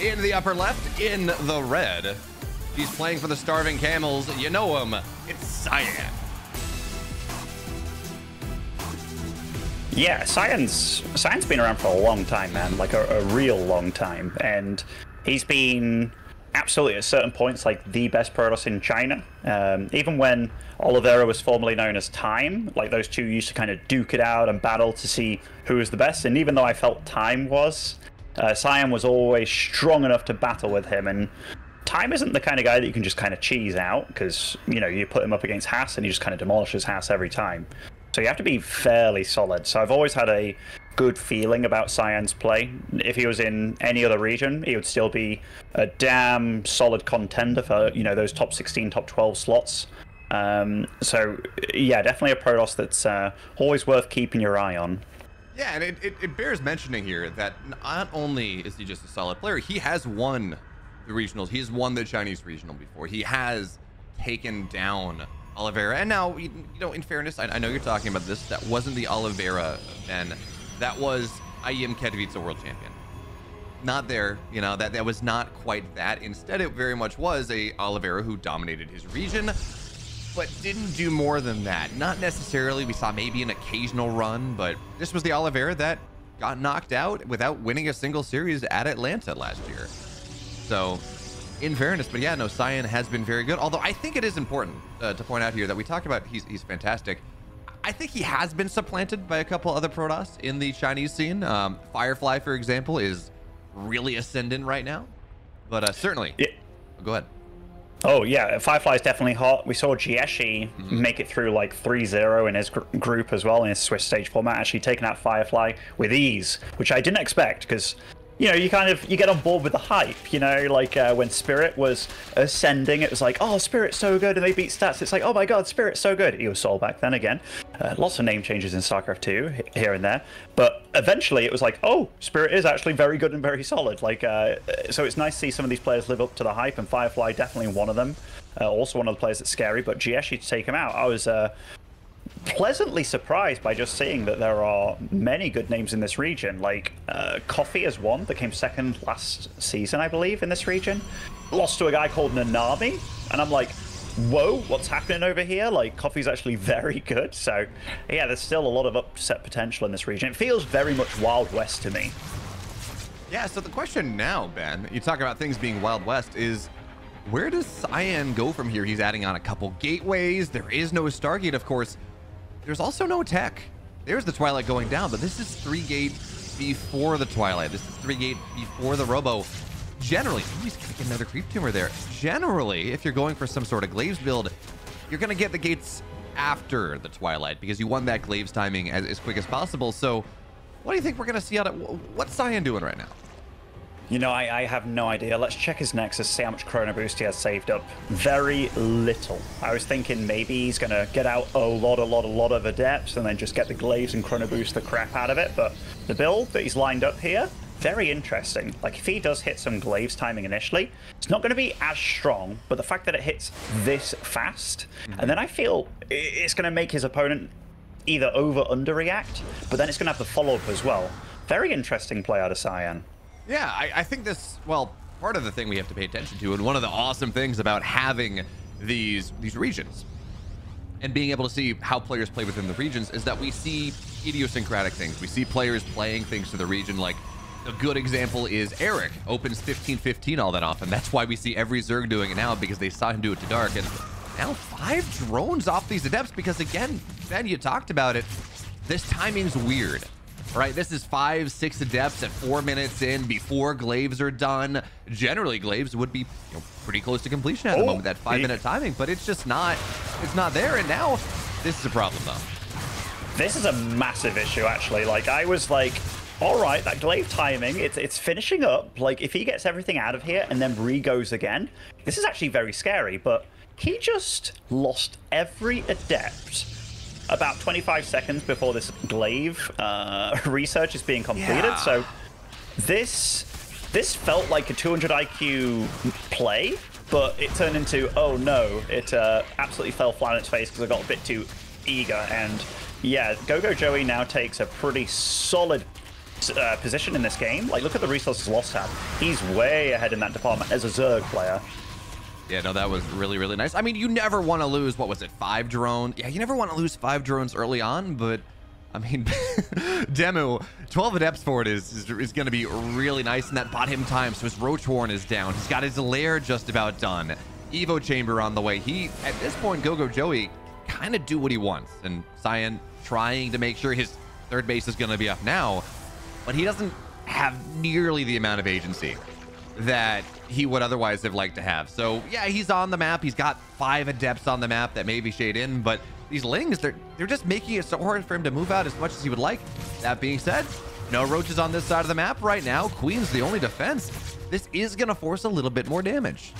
In the upper left, in the red, he's playing for the Starving Camels. You know him. It's Cyan. Yeah, Cyan's been around for a long time, man. Like a real long time. And he's been absolutely at certain points like the best Protoss in China. Even when Oliveira was formerly known as Time, like those two used to kind of duke it out and battle to see who was the best. And even though I felt Time was, Cyan was always strong enough to battle with him. And Time isn't the kind of guy that you can just kind of cheese out, because, you know, you put him up against Haas and he just kind of demolishes Haas every time. So you have to be fairly solid. So I've always had a good feeling about Cyan's play. If he was in any other region, he would still be a damn solid contender for, you know, those top 16, top 12 slots. So yeah, definitely a Protoss that's always worth keeping your eye on. Yeah, and it bears mentioning here that not only is he just a solid player, he has won the regionals. He's won the Chinese regional before. He has taken down Oliveira. And now, you know, in fairness, I know you're talking about this. That wasn't the Oliveira, Ben. That was IEM Katowice world champion. Not there, you know, that was not quite that. Instead, it very much was a Oliveira who dominated his region, but didn't do more than that. Not necessarily. We saw maybe an occasional run, but this was the Oliveira that got knocked out without winning a single series at Atlanta last year. So, in fairness, but yeah, no, Cyan has been very good. Although I think it is important to point out here that we talked about he's fantastic. I think he has been supplanted by a couple other Protoss in the Chinese scene. Firefly, for example, is really ascendant right now. But certainly, yeah. Go ahead. Oh yeah, Firefly is definitely hot. We saw Jieshi make it through like 3-0 in his group as well in his Swiss stage format, actually taking out Firefly with ease, which I didn't expect, because, you know, you get on board with the hype, you know, like when Spirit was ascending, it was like, oh, Spirit's so good, and they beat Stats. It's like, oh my god, Spirit's so good. He was Sol back then again. Lots of name changes in StarCraft 2 here and there. But eventually it was like, oh, Spirit is actually very good and very solid. Like, so it's nice to see some of these players live up to the hype, and Firefly definitely one of them. Also one of the players that's scary, but Jieshi to take him out. I was pleasantly surprised by just seeing that there are many good names in this region. Like Coffee is one that came second last season, I believe, in this region. Lost to a guy called Nanami, and I'm like, whoa, what's happening over here? Like, Coffee's actually very good. So yeah, there's still a lot of upset potential in this region. It feels very much Wild West to me. Yeah, so the question now, Ben, you talk about things being Wild West, is where does Cyan go from here? He's adding on a couple gateways. There is no Stargate, of course. There's also no tech. There's the Twilight going down, but this is 3-gate before the Twilight. This is 3-gate before the Robo. Generally, he's gonna get another creep tumor there. Generally, if you're going for some sort of Glaives build, you're gonna get the gates after the Twilight, because you want that Glaives timing as quick as possible. So what do you think we're gonna see out of, what's Cyan doing right now? You know, I have no idea. Let's check his Nexus, see how much Chrono Boost he has saved up. Very little. I was thinking maybe he's going to get out a lot of Adepts and then just get the Glaives and Chrono Boost the crap out of it. But the build that he's lined up here, very interesting. Like, if he does hit some Glaives timing initially, it's not going to be as strong, but the fact that it hits this fast, and then I feel it's going to make his opponent either over-underreact, but then it's going to have the follow-up as well. Very interesting play out of Cyan. Yeah, I think this, well, part of the thing we have to pay attention to, and one of the awesome things about having these regions and being able to see how players play within the regions, is that we see idiosyncratic things. We see players playing things to the region. Like, a good example is Eric opens 15-15 all that often. That's why we see every Zerg doing it now, because they saw him do it to Dark. And now 5 drones off these Adepts, because again, Ben, you talked about it, this timing's weird. Right, this is 5-6 Adepts at 4 minutes in before Glaives are done. Generally, Glaives would be, you know, pretty close to completion at the moment, that 5-minute timing, but it's just not, it's not there. And now this is a problem, though. This is a massive issue, actually. Like, I was like, all right, that Glaive timing, it's finishing up. Like, if he gets everything out of here and then re-goes again, this is actually very scary. But he just lost every Adept about 25 seconds before this Glaive research is being completed. Yeah. So this felt like a 200 IQ play, but it turned into, oh no, it absolutely fell flat on its face because I got a bit too eager. And yeah, GogojOey now takes a pretty solid position in this game. Like, look at the resources lost tab. He's way ahead in that department as a Zerg player. Yeah, no, that was really, really nice. I mean, you never want to lose, what was it, 5 drones? Yeah, you never want to lose 5 drones early on, but I mean, Demu, 12 Adepts for it is going to be really nice, and that bought him time, so his Roach Warren is down. He's got his lair just about done. Evo Chamber on the way. He, at this point, GogojOey kind of do what he wants, and Cyan trying to make sure his third base is going to be up now, but he doesn't have nearly the amount of agency that he would otherwise have liked to have. So yeah, he's on the map. He's got 5 Adepts on the map that maybe shade in, but these Lings, they're just making it so hard for him to move out as much as he would like. That being said, no Roaches on this side of the map right now. Queen's the only defense. This is going to force a little bit more damage.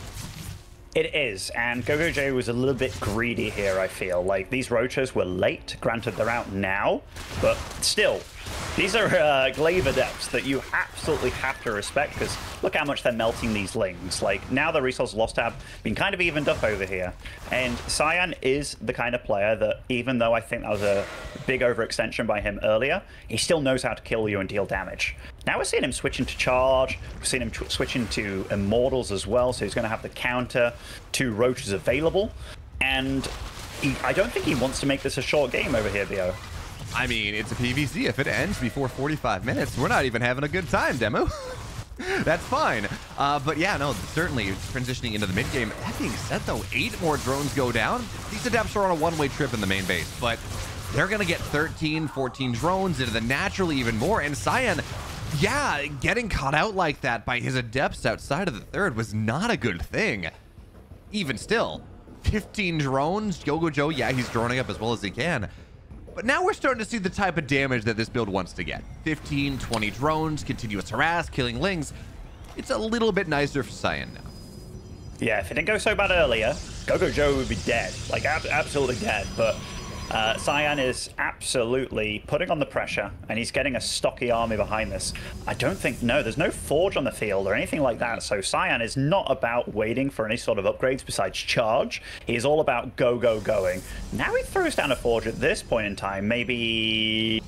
It is, and GogojOey was a little bit greedy here, I feel. Like, these Roaches were late. Granted, they're out now, but still, these are Glaive Adepts that you absolutely have to respect, because look how much they're melting these Lings. Like, now the resource lost tab been kind of evened up over here. And Cyan is the kind of player that, even though I think that was a big overextension by him earlier, he still knows how to kill you and deal damage. Now we're seeing him switch into charge. We're seeing him switch into Immortals as well, so he's going to have the counter 2 Roaches available. And I don't think he wants to make this a short game over here, Theo. I mean, it's a PvZ. If it ends before 45 minutes, we're not even having a good time, Demu. That's fine. But yeah, no, certainly transitioning into the mid game. That being said, though, 8 more drones go down. These Adepts are on a one-way trip in the main base, but they're going to get 13, 14 drones into the naturally even more. And Cyan, yeah, getting caught out like that by his Adepts outside of the third was not a good thing. Even still, 15 drones. GogojOey, yeah, he's droning up as well as he can. But now we're starting to see the type of damage that this build wants to get. 15, 20 drones, continuous harass, killing Lings. It's a little bit nicer for Cyan now. Yeah, if it didn't go so bad earlier, GogojOey would be dead. Like, absolutely dead. But Cyan is absolutely putting on the pressure, and he's getting a stocky army behind this. I don't think, no, there's no Forge on the field or anything like that, so Cyan is not about waiting for any sort of upgrades besides charge. He is all about going. Now he throws down a Forge at this point in time, maybe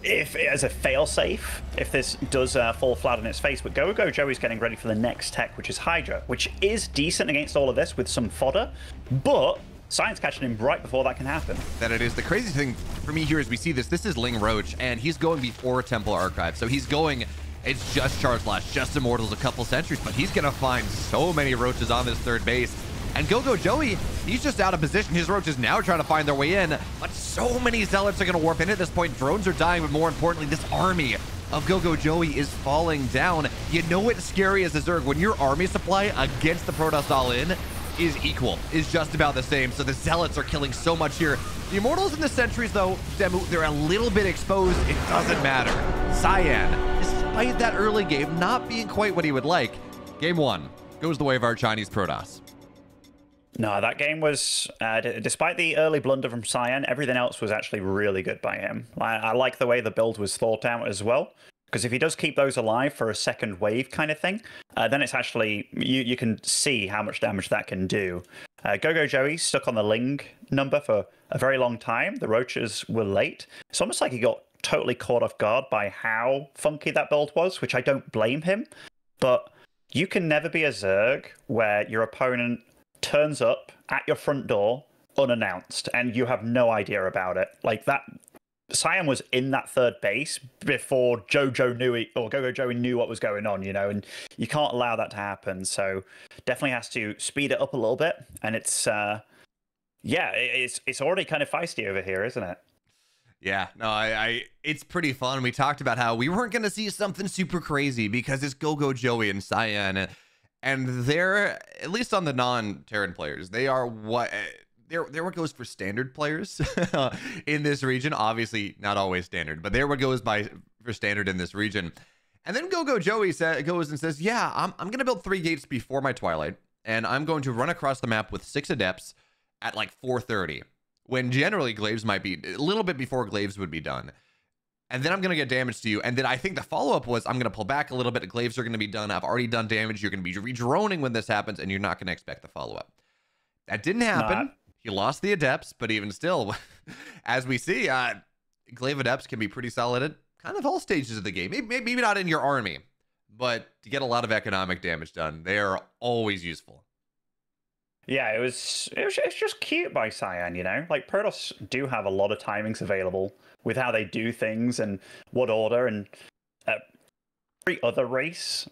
if as a failsafe, if this does fall flat on its face. But GogojOey's getting ready for the next tech, which is Hydra, which is decent against all of this with some fodder, but Cyan's catching him right before that can happen. That it is. The crazy thing for me here is we see this is Ling Roach, and he's going before Temple Archive. So he's going, it's just Charge Blast, just Immortals, a couple sentries, but he's going to find so many Roaches on this third base. And GogojOey, he's just out of position. His Roaches now trying to find their way in, but so many Zealots are going to warp in at this point. Drones are dying, but more importantly, this army of GogojOey is falling down. You know what's scary as a Zerg? When your army supply against the Protoss all-in is equal, is just about the same. So the Zealots are killing so much here. The Immortals and the Sentries, though, Demu, they're a little bit exposed. It doesn't matter. Cyan, despite that early game not being quite what he would like, game 1 goes the way of our Chinese Protoss. No, that game was, despite the early blunder from Cyan, everything else was actually really good by him. I like the way the build was thought out as well. Because if he does keep those alive for a second wave kind of thing, then it's actually, you can see how much damage that can do. GogojOey stuck on the Ling number for a very long time. The Roaches were late. It's almost like he got totally caught off guard by how funky that build was, which I don't blame him. But you can never be a Zerg where your opponent turns up at your front door unannounced and you have no idea about it. Like that. Cyan was in that third base before GogojOey knew what was going on, you know, and you can't allow that to happen. So definitely has to speed it up a little bit. And it's, yeah, it's already kind of feisty over here, isn't it? Yeah, no, it's pretty fun. We talked about how we weren't going to see something super crazy because it's GogojOey and Cyan, and they're, at least on the non-Terran players, they are what... There what goes for standard players in this region. Obviously, not always standard, but there what goes for standard in this region. And then GogojOey goes and says, yeah, I'm going to build 3 gates before my Twilight, and I'm going to run across the map with 6 Adepts at like 4:30, when generally Glaives might be a little bit before Glaives would be done. And then I'm going to get damage to you. And then I think the follow-up was I'm going to pull back a little bit. The Glaives are going to be done. I've already done damage. You're going to be re-droning when this happens, and you're not going to expect the follow-up. That didn't happen. He lost the Adepts, but even still, as we see, Glaive Adepts can be pretty solid kind of all stages of the game. Maybe not in your army, but to get a lot of economic damage done, they are always useful. Yeah, it's just cute by Cyan, you know? Like, Protoss do have a lot of timings available with how they do things and what order, and every other race,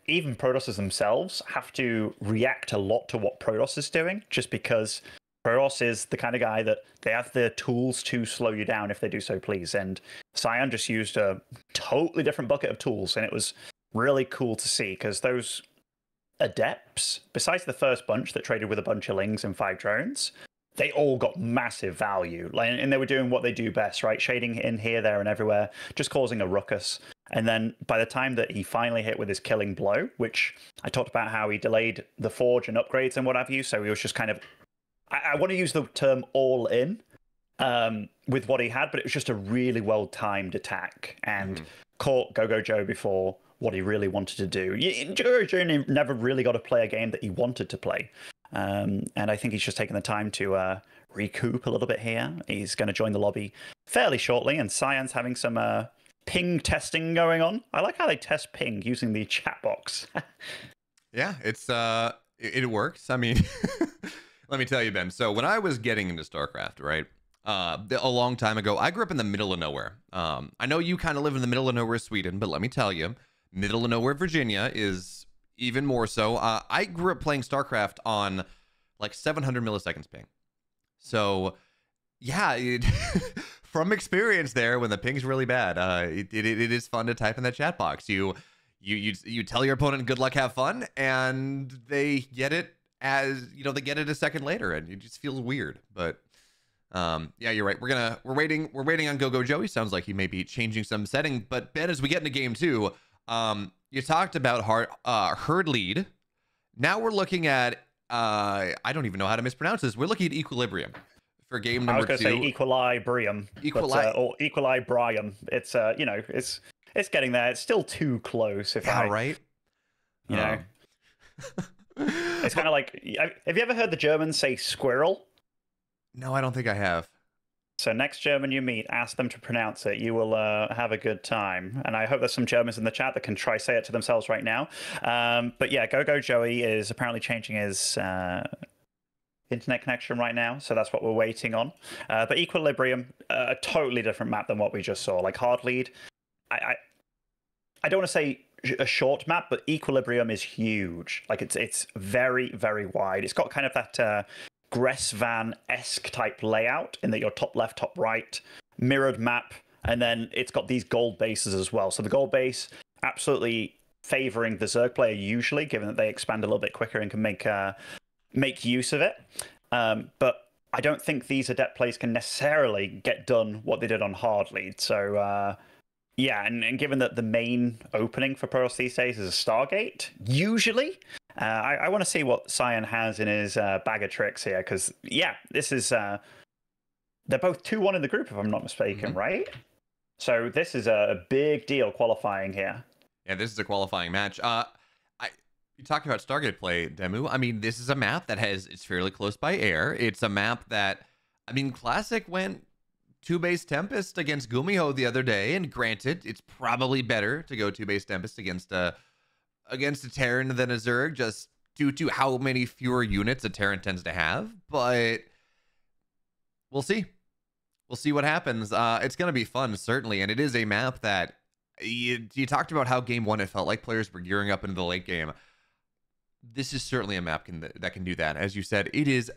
even Protosses themselves, have to react a lot to what Protoss is doing, just because Protoss is the kind of guy that they have the tools to slow you down if they do so please. And Cyan just used a totally different bucket of tools, and it was really cool to see, because those adepts, besides the first bunch that traded with a bunch of lings and 5 drones, they all got massive value. And they were doing what they do best, right? Shading in here, there, and everywhere, just causing a ruckus. And then by the time that he finally hit with his killing blow, which I talked about how he delayed the forge and upgrades and what have you, so he was just kind of, I want to use the term all in with what he had, but it was just a really well-timed attack and caught GogojOey before what he really wanted to do. GogojOey never really got to play a game that he wanted to play. And I think he's just taken the time to recoup a little bit here. He's going to join the lobby fairly shortly, and Cyan's having some ping testing going on. I like how they test ping using the chat box. Yeah, it works. I mean, let me tell you, Ben. So when I was getting into StarCraft, right, a long time ago, I grew up in the middle of nowhere. I know you kind of live in the middle of nowhere, Sweden, but let me tell you, middle of nowhere, Virginia is even more so. I grew up playing StarCraft on like 700 milliseconds ping. So yeah, from experience there, when the ping's really bad, it is fun to type in that chat box. You tell your opponent good luck, have fun, and they get it as, you know, they get it a second later, and it just feels weird. But yeah, you're right. We're waiting on GogojOey. Sounds like he may be changing some setting. But Ben, as we get into game 2, you talked about herd lead. Now we're looking at I don't even know how to mispronounce this. We're looking at equilibrium for game number 2. I was going to say equilibrium. Or equilibrium. It's you know, it's getting there. It's still too close. Right. You know, it's kind of like, have you ever heard the Germans say squirrel? No, I don't think I have. So next German you meet, ask them to pronounce it. You will have a good time. And I hope there's some Germans in the chat that can try say it to themselves right now. But yeah, GogojOey is apparently changing his internet connection right now, so that's what we're waiting on. But Equilibrium, a totally different map than what we just saw. Like Hard Lead, I don't want to say a short map, but Equilibrium is huge. Like it's very, very wide. It's got kind of that Gressvan-esque type layout in that your top left, top right, mirrored map, and then it's got these gold bases as well. So the gold base absolutely favoring the Zerg player usually, given that they expand a little bit quicker and can make use of it. But I don't think these adept plays can necessarily get done what they did on Hard Lead. So yeah, and given that the main opening for Protoss these days is a Stargate, usually, I want to see what Cyan has in his bag of tricks here, because, yeah, this is... they're both 2-1 in the group, if I'm not mistaken, right? So this is a big deal qualifying here. Yeah, this is a qualifying match. You talked about Stargate play, Demu. I mean, this is a map that it's fairly close by air. It's a map that, I mean, Classic went 2-base Tempest against Gumiho the other day, and granted, it's probably better to go 2-base Tempest against a Terran than a Zerg, just due to how many fewer units a Terran tends to have. But we'll see. We'll see what happens. It's going to be fun, certainly, and it is a map that you talked about how game 1 it felt like players were gearing up into the late game. This is certainly a map that can do that. As you said, it is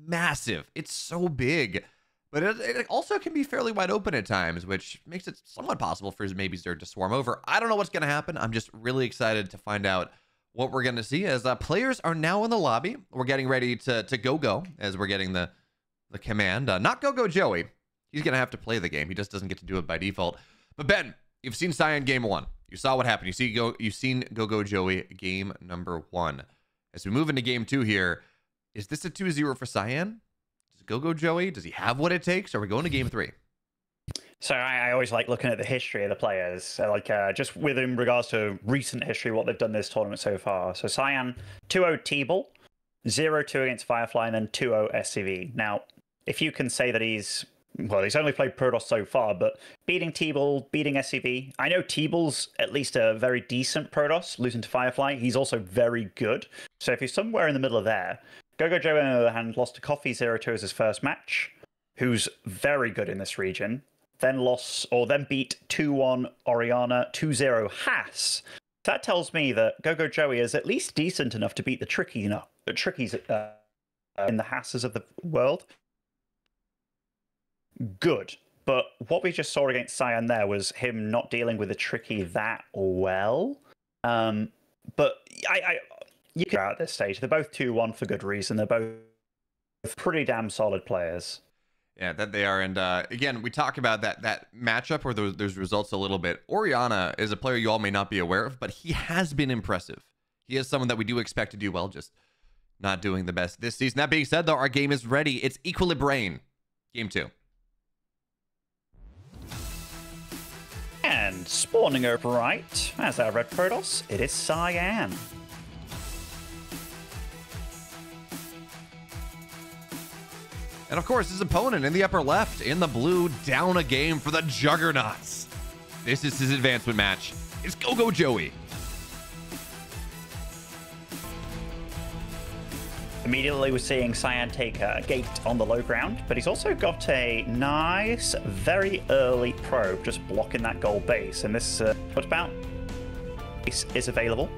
massive. It's so big. But it also can be fairly wide open at times, which makes it somewhat possible for maybe Zerg to swarm over. I don't know what's going to happen. I'm just really excited to find out what we're going to see as players are now in the lobby. We're getting ready to go as we're getting the command. Not GogojOey. He's going to have to play the game. He just doesn't get to do it by default. But Ben, you've seen Cyan game 1. You saw what happened. You've seen GogojOey game number 1. As we move into game 2 here, is this a 2-0 for Cyan? GogojOey, does he have what it takes? Or are we going to game 3? So I always like looking at the history of the players. So like just with in regards to recent history, what they've done this tournament so far. So Cyan 2-0 T-Ball, 0-2 against Firefly, and then 2-0 SCV. Now, if you can say that he's well, he's only played Protoss so far, but beating T-Ball, beating SCV. I know T-Ball's at least a very decent Protoss, losing to Firefly. He's also very good. So if he's somewhere in the middle of there, GogojOey, on the other hand, lost to Coffee 0-2 as his first match, who's very good in this region. Then beat 2-1 Oriana, 2-0 Haas. That tells me that GogojOey is at least decent enough to beat the Trickies in the Haas's of the world. Good. But what we just saw against Cyan there was him not dealing with the Tricky that well. But you can at this stage. They're both 2-1 for good reason. They're both pretty damn solid players. Yeah, that they are. And again, we talk about that matchup where there's results a little bit. Oriana is a player you all may not be aware of, but he has been impressive. He is someone that we do expect to do well, just not doing the best this season. That being said, though, our game is ready. It's Equilibrain. Game 2. And spawning over right, as our red Protoss, it is Cyan. And of course, his opponent in the upper left, in the blue, down a game for the Juggernauts. This is his advancement match. It's GogojOey. Immediately we're seeing Cyan take a gate on the low ground, but he's also got a nice, very early probe just blocking that gold base. And this, what about? Is available.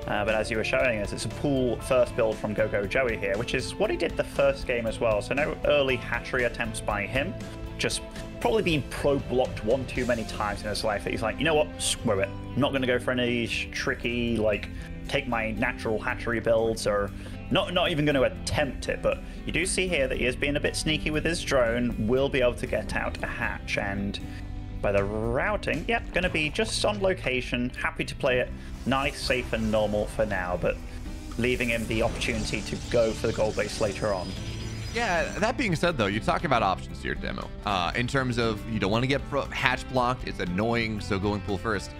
But as you were showing us, it's a pool first build from GogojOey here, which is what he did the first game as well. So no early hatchery attempts by him. Just probably being probe blocked one too many times in his life that he's like, you know what, screw it. I'm not going to go for any tricky, like, take my natural hatchery builds, or not even going to attempt it. But you do see here that he is being a bit sneaky with his drone, will be able to get out a hatch, and by the routing, yep, going to be just on location, happy to play it nice, safe, and normal for now, but leaving him the opportunity to go for the gold base later on. Yeah, that being said, though, you talk about options here, Demo. In terms of you don't want to get hatch blocked, it's annoying, so going pool first.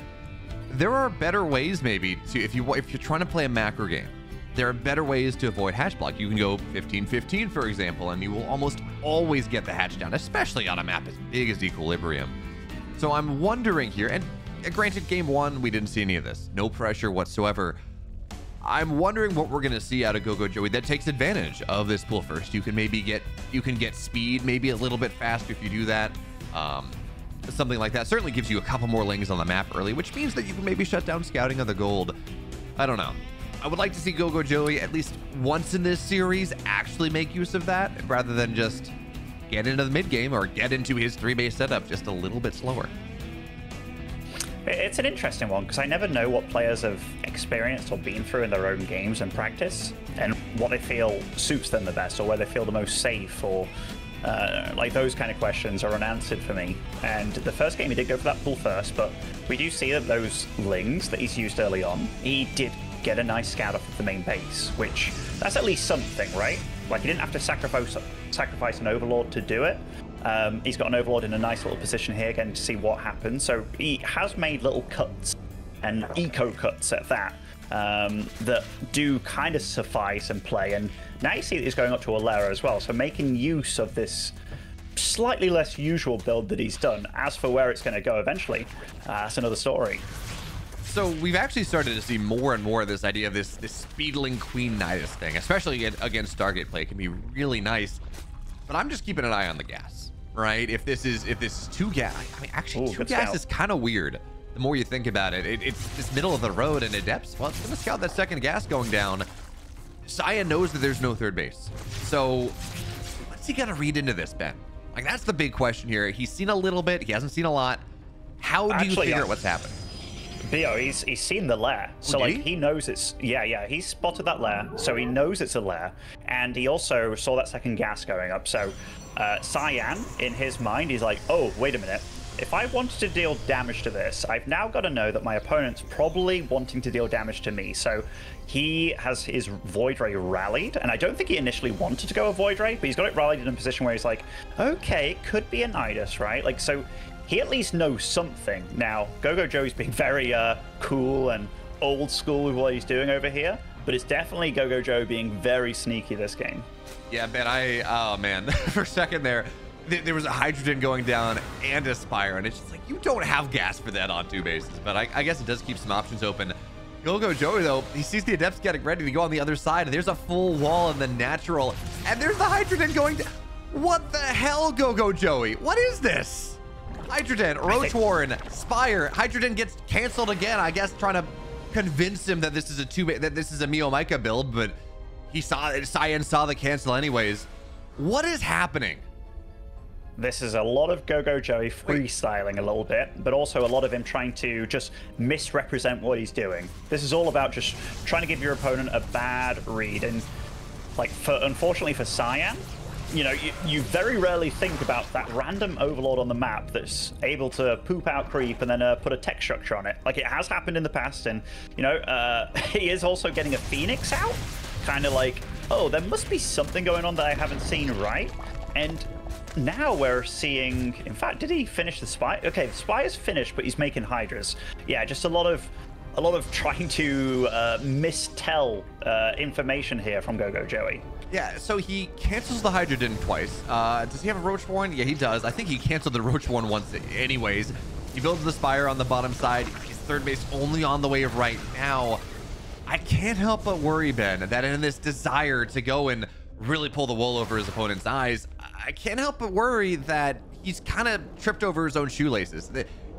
There are better ways, maybe, to if you're trying to play a macro game, there are better ways to avoid hatch block. You can go 15-15, for example, and you will almost always get the hatch down, especially on a map as big as Equilibrium. So I'm wondering here, and granted, game 1, we didn't see any of this. No pressure whatsoever. I'm wondering what we're going to see out of GogojOey that takes advantage of this pool first. You can get speed maybe a little bit faster if you do that. Something like that certainly gives you a couple more lings on the map early, which means that you can maybe shut down scouting of the gold. I don't know. I would like to see GogojOey at least once in this series actually make use of that, rather than just get into the mid game or get into his 3-base setup just a little bit slower. It's an interesting one, because I never know what players have experienced or been through in their own games and practice, and what they feel suits them the best, or where they feel the most safe, or like those kind of questions are unanswered for me. And the first game he did go for that pool first, but we do see that those lings that he's used early on, he did get a nice scout off of the main base, which that's at least something, right? Like, he didn't have to sacrifice an overlord to do it. He's got an overlord in a nice little position here, again, to see what happens. So he has made little cuts, and eco cuts at that, that do kind of suffice and play. And now you see that he's going up to Alera as well, so making use of this slightly less usual build that he's done. As for where it's going to go eventually, that's another story. So we've actually started to see more and more of this idea of this Speedling Queen Nidus thing, especially against Stargate play. It can be really nice, but I'm just keeping an eye on the gas, right? If this is 2 gas, I mean, actually, 2 gas is kind of weird. The more you think about it, it's this middle of the road and Adepts. Well, it's going to scout that second gas going down. Cyan knows that there's no 3rd base. So what's he going to read into this, Ben? Like, that's the big question here. He's seen a little bit. He hasn't seen a lot. How do you figure out what's happened? Bio, he's seen the lair, so like he knows it's he spotted that lair, so he knows it's a lair, and he also saw that second gas going up. So Cyan, in his mind, he's like, oh, wait a minute, if I wanted to deal damage to this, I've now got to know that my opponent's probably wanting to deal damage to me. So he has his Void Ray rallied, and I don't think he initially wanted to go a Void Ray, but he's got it rallied in a position where he's like, okay, it could be a Nidus, right? Like, so he at least knows something. Now, GogojOey's being very cool and old school with what he's doing over here, but it's definitely GogojOey being very sneaky this game. Yeah, Ben, oh man, for a second there, there was a Hydrogen going down and a Spire, and it's just like, you don't have gas for that on 2 bases. But I guess it does keep some options open. GogojOey, though, he sees the Adepts getting ready to go on the other side, and there's a full wall in the natural, and there's the Hydrogen going down. What the hell, GogojOey? What is this? Hydrogen, Roach Warren, Spire. Hydrogen gets canceled again, I guess, trying to convince him that this is a Mio Micah build, but Cyan saw the cancel anyways. What is happening? This is a lot of GogojOey freestyling a little bit, but also a lot of him trying to just misrepresent what he's doing. This is all about just trying to give your opponent a bad read. And like, unfortunately for Cyan, you know, you very rarely think about that random overlord on the map that's able to poop out creep and then put a tech structure on it. Like, it has happened in the past, and, you know, he is also getting a Phoenix out. Kind of like, oh, there must be something going on that I haven't seen, right? And now we're seeing, in fact, did he finish the Spy? Okay, the Spy is finished, but he's making Hydras. Yeah, just a lot of trying to mistell information here from GogojOey. Yeah, so he cancels the Hydrogen twice. Does he have a Roach Warren? Yeah, he does. I think he canceled the Roach Warren once anyways. He builds the Spire on the bottom side. His third base only on the way of right now. I can't help but worry, Ben, that in this desire to go and really pull the wool over his opponent's eyes, I can't help but worry that he's kind of tripped over his own shoelaces.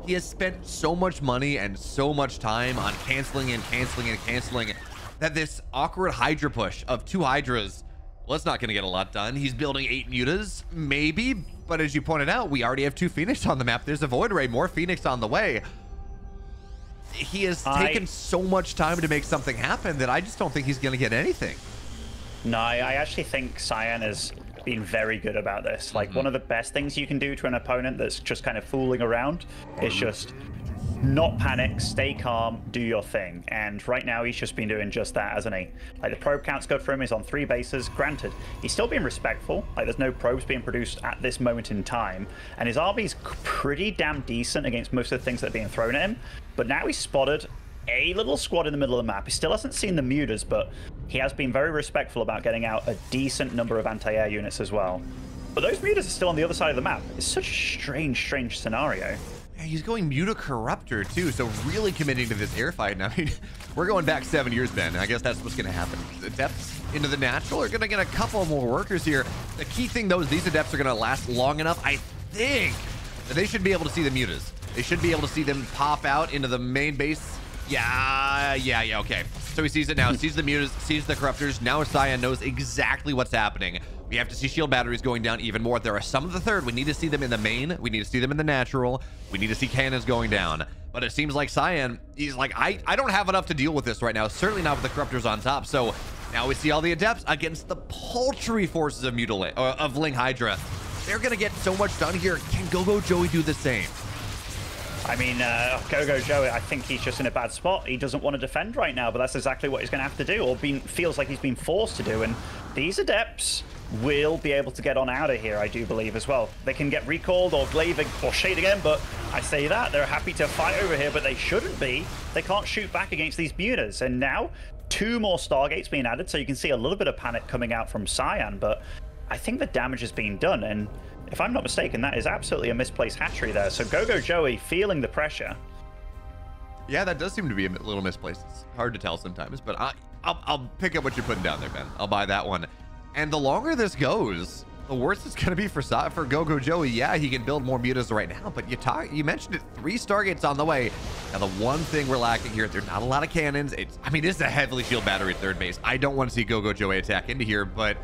He has spent so much money and so much time on canceling and canceling and canceling that this awkward Hydra push of 2 Hydras, well, it's not going to get a lot done. He's building 8 mutas, maybe, but as you pointed out, we already have 2 Phoenix on the map. There's a Void Ray, more Phoenix on the way. He has taken so much time to make something happen that I just don't think he's going to get anything. No, I actually think Cyan has been very good about this. Like, one of the best things you can do to an opponent that's just kind of fooling around is just not panic, stay calm, do your thing. And right now he's just been doing just that, hasn't he? Like, the probe count's good for him. He's on 3 bases. Granted, he's still being respectful. Like, there's no probes being produced at this moment in time, and his RB's pretty damn decent against most of the things that are being thrown at him. But now he's spotted a little squad in the middle of the map. He still hasn't seen the mutas, but he has been very respectful about getting out a decent number of anti-air units as well. But those mutas are still on the other side of the map. It's such a strange scenario. Yeah, he's going Muta Corruptor too, so really committing to this air fight. And I mean, we're going back 7 years, Ben. I guess that's what's going to happen. The Adepts into the natural are going to get a couple more workers here. The key thing, though, is these Adepts are going to last long enough, I think, that they should be able to see the mutas. They should be able to see them pop out into the main base. Yeah, okay. So he sees it now, sees the mutas, sees the corruptors. Now Cyan knows exactly what's happening. We have to see shield batteries going down even more. There are some of the third. We need to see them in the main. We need to see them in the natural. We need to see cannons going down. But it seems like Cyan, he's like, I don't have enough to deal with this right now. Certainly not with the corruptors on top. So now we see all the Adepts against the paltry forces of Ling Hydra. They're going to get so much done here. Can GogojOey do the same? I mean, GogojOey, I think he's just in a bad spot. He doesn't want to defend right now, but that's exactly what he's going to have to do, or feels like he's been forced to do. And these Adepts will be able to get on out of here, I do believe, as well. They can get recalled or glaive or shade again, but I say that. They're happy to fight over here, but they shouldn't be. They can't shoot back against these mutas. And now, 2 more Stargates being added, so you can see a little bit of panic coming out from Cyan, but I think the damage has been done, and if I'm not mistaken, that is absolutely a misplaced hatchery there. So GogojOey feeling the pressure. Yeah, that does seem to be a little misplaced. It's hard to tell sometimes, but I'll pick up what you're putting down there, Ben. I'll buy that one. And the longer this goes, the worse it's going to be for GogojOey. Yeah, he can build more mutas right now, but you mentioned it, 3 Stargates on the way. Now, the one thing we're lacking here, there's not a lot of cannons. I mean, this is a heavily shield battery third base. I don't want to see GogojOey attack into here, but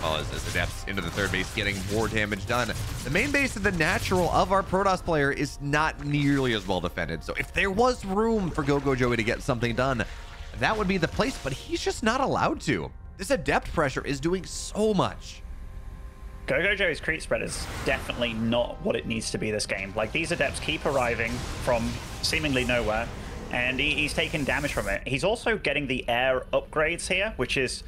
well, as Adepts into the third base, getting more damage done. The main base of the natural of our Protoss player is not nearly as well defended. So if there was room for GogojOey to get something done, that would be the place, but he's just not allowed to. This Adept pressure is doing so much. GogojOey's creep spread is definitely not what it needs to be this game. Like, these Adepts keep arriving from seemingly nowhere, and he's taking damage from it. He's also getting the air upgrades here, which is,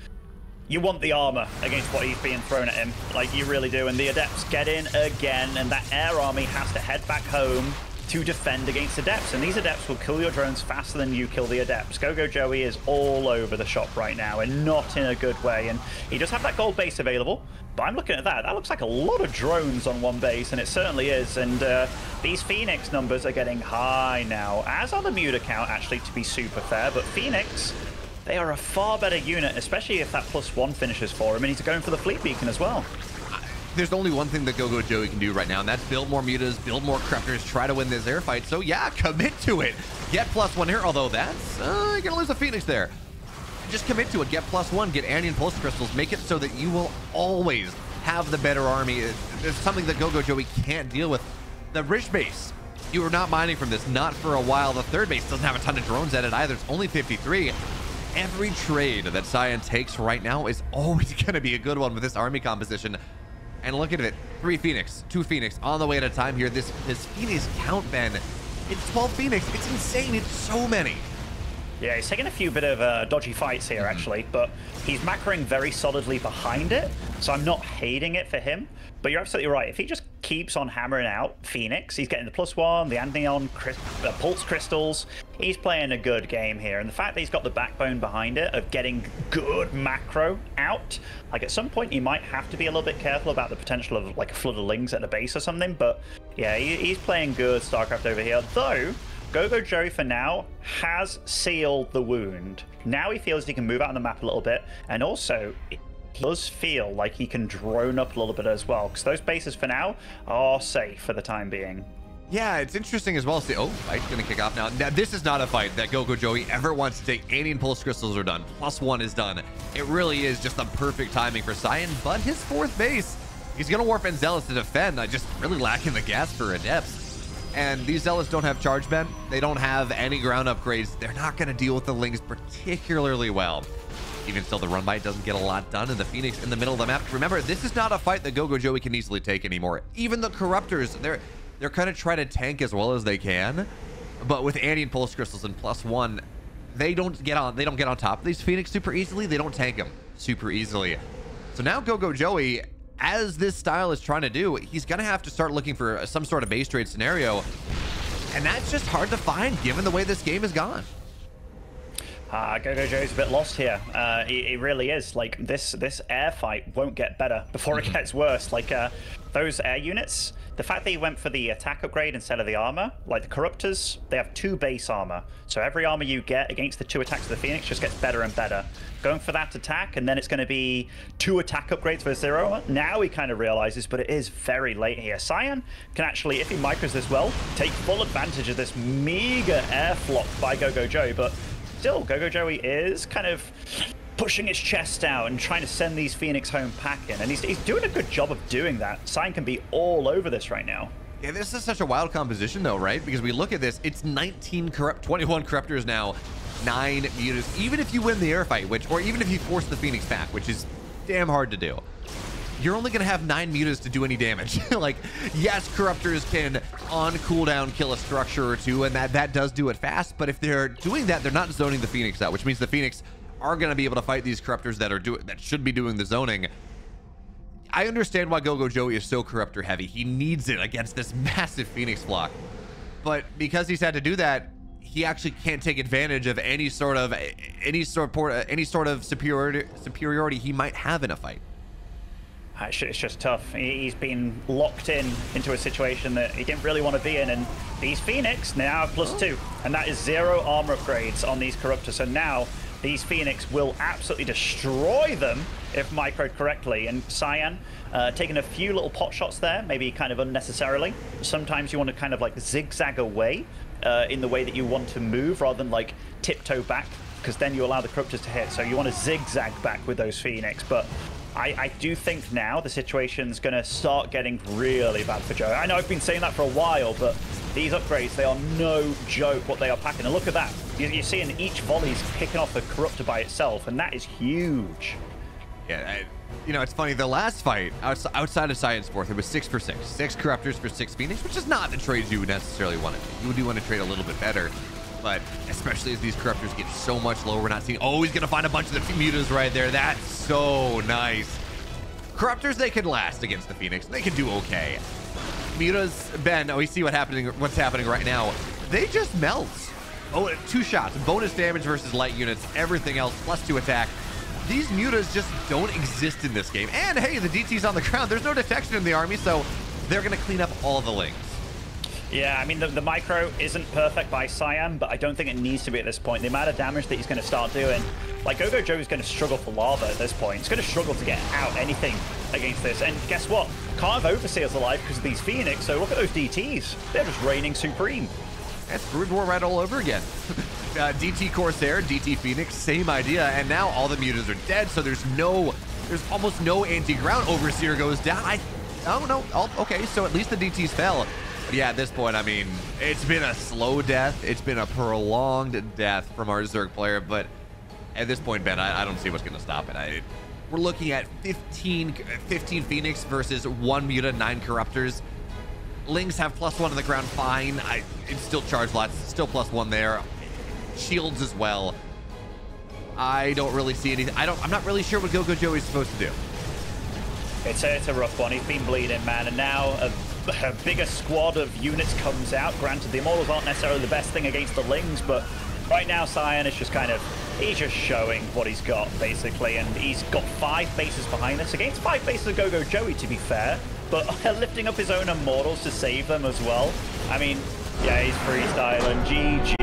you want the armor against what he's being thrown at him. Like, you really do. And the Adepts get in again, and that air army has to head back home. to defend against Adepts, and these Adepts will kill your drones faster than you kill the Adepts. GogojOey is all over the shop right now, and not in a good way, and he does have that gold base available, but I'm looking at that. That looks like a lot of drones on one base, and it certainly is, and these Phoenix numbers are getting high now, as are the Muta count, actually, to be super fair, but Phoenix, they are a far better unit, especially if that +1 finishes for him, and he's going for the Fleet Beacon as well. There's only one thing that GogojOey can do right now, and that's build more mutas, build more corruptors, try to win this air fight. So yeah, commit to it. Get +1 here, although that's you're gonna lose a Phoenix there. Just commit to it. Get +1, get Andean Pulse Crystals, make it so that you will always have the better army. It's something that GogojOey can't deal with. The rich base, you are not mining from this, not for a while. The third base doesn't have a ton of drones at it either. It's only 53. Every trade that Cyan takes right now is always gonna be a good one with this army composition. And look at it, 3 Phoenix, 2 Phoenix on the way at a time here. This Phoenix count, Ben, it's 12 Phoenix. It's insane. It's so many. Yeah, he's taking a few bit of dodgy fights here, actually, but he's macroing very solidly behind it, so I'm not hating it for him. But you're absolutely right. If he just keeps on hammering out Phoenix, he's getting the +1, the Andean Pulse Crystals. He's playing a good game here. And the fact that he's got the backbone behind it of getting good macro out, like at some point you might have to be a little bit careful about the potential of like a flood of lings at the base or something. But yeah, he's playing good StarCraft over here. Though, GogojOey for now has sealed the wound. Now he feels he can move out on the map a little bit, and also he does feel like he can drone up a little bit as well, because those bases for now are safe for the time being. Yeah, it's interesting as well. See, oh, fight's gonna kick off now. Now, this is not a fight that GogojOey ever wants to take. Andean Pulse Crystals are done. +1 is done. It really is just the perfect timing for Cyan, but his 4th base, he's gonna warp in Zealots to defend. Just really lacking the gas for Adepts. And these Zealots don't have charge bend. They don't have any ground upgrades. They're not going to deal with the Lings particularly well. Even still, the run by doesn't get a lot done, and the Phoenix in the middle of the map. Remember, this is not a fight that GogojOey can easily take anymore. Even the Corruptors, they're kind of trying to tank as well as they can. But with Andean Pulse Crystals and +1, they don't get on top of these Phoenix super easily. They don't tank them super easily. So now GogojOey, as this style is trying to do, he's going to have to start looking for some sort of base trade scenario. And that's just hard to find given the way this game has gone. GogojOey's a bit lost here. He really is. Like, this air fight won't get better before it gets worse. Like, those air units, the fact that he went for the attack upgrade instead of the armor, like the Corruptors, they have 2 base armor. So every armor you get against the 2 attacks of the Phoenix just gets better and better. Going for that attack, and then it's going to be 2 attack upgrades for 0. Now he kind of realizes, but it is very late here. Cyan can actually, if he micros this well, take full advantage of this mega air flop by GogojOey, but still, GogojOey is kind of pushing his chest out and trying to send these Phoenix home packing, and he's doing a good job of doing that. Cyan can be all over this right now. Yeah, this is such a wild composition though, right? Because we look at this, it's 21 Corruptors now, 9 mutas. Even if you win the air fight, or even if you force the Phoenix back, which is damn hard to do, you're only gonna have 9 mutas to do any damage. Like, yes, Corruptors can on cooldown kill a structure or 2, and that does do it fast, but if they're doing that, they're not zoning the Phoenix out, which means the Phoenix are going to be able to fight these Corruptors that should be doing the zoning. I understand why GogojOey is so Corruptor heavy. He needs it against this massive Phoenix block, but because he's had to do that, he actually can't take advantage of any sort of superiority he might have in a fight. It's just tough. He's been locked into a situation that he didn't really want to be in, and these Phoenix now have +2, and that is 0 armor upgrades on these Corruptors. So now these Phoenix will absolutely destroy them if microed correctly. And Cyan taking a few little pot shots there, maybe kind of unnecessarily. Sometimes you want to kind of like zigzag away in the way that you want to move rather than like tiptoe back, because then you allow the Corruptors to hit. So you want to zigzag back with those Phoenix. But I do think now the situation's going to start getting really bad for Joe. I know I've been saying that for a while, but these upgrades, they are no joke what they are packing. And look at that. You're seeing each volley's picking off the Corruptor by itself, and that is huge. Yeah, you know, it's funny. The last fight outside of Cyan's 4th, it was 6 for 6. 6 Corruptors for 6 Phoenix, which is not the trades you would necessarily want to do. You do want to trade a little bit better. But especially as these Corruptors get so much lower, we're not seeing, oh, he's going to find a bunch of the mutas right there. That's so nice. Corruptors, they can last against the Phoenix. They can do okay. Muta's Ben, we see what's happening right now. They just melt. Oh, 2 shots, bonus damage versus light units, everything else, +2 attack. These Mutas just don't exist in this game. And hey, the DT's on the ground. There's no detection in the army, so they're going to clean up all the links. Yeah, I mean, the micro isn't perfect by Cyan, but I don't think it needs to be at this point. The amount of damage that he's going to start doing, like GogojOey is going to struggle for lava at this point. He's going to struggle to get out anything against this. And guess what? Can't have Overseers alive because of these Phoenix, so look at those DTs. They're just reigning supreme. That's Brood War right all over again. DT Corsair, DT Phoenix, same idea. And now all the Mutas are dead, so there's almost no anti-ground. Overseer goes down. Okay, so at least the DTs fell. But yeah, at this point, I mean, it's been a slow death. It's been a prolonged death from our Zerg player. But at this point, Ben, I don't see what's going to stop it. We're looking at 15 Phoenix versus 1 Muta, 9 Corruptors. Lings have +1 on the ground, fine. It's still charge lots, still +1 there. Shields as well. I don't really see anything. I'm not really sure what GogojOey is supposed to do. It's a rough one. He's been bleeding, man, and now a bigger squad of units comes out. Granted, the Immortals aren't necessarily the best thing against the Lings, but right now Cyan is just he's just showing what he's got, basically, and he's got 5 bases behind this against 5 bases of GogojOey, to be fair, but lifting up his own Immortals to save them as well. I mean, yeah, he's freestyling. GG.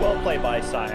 Well played by Cyan.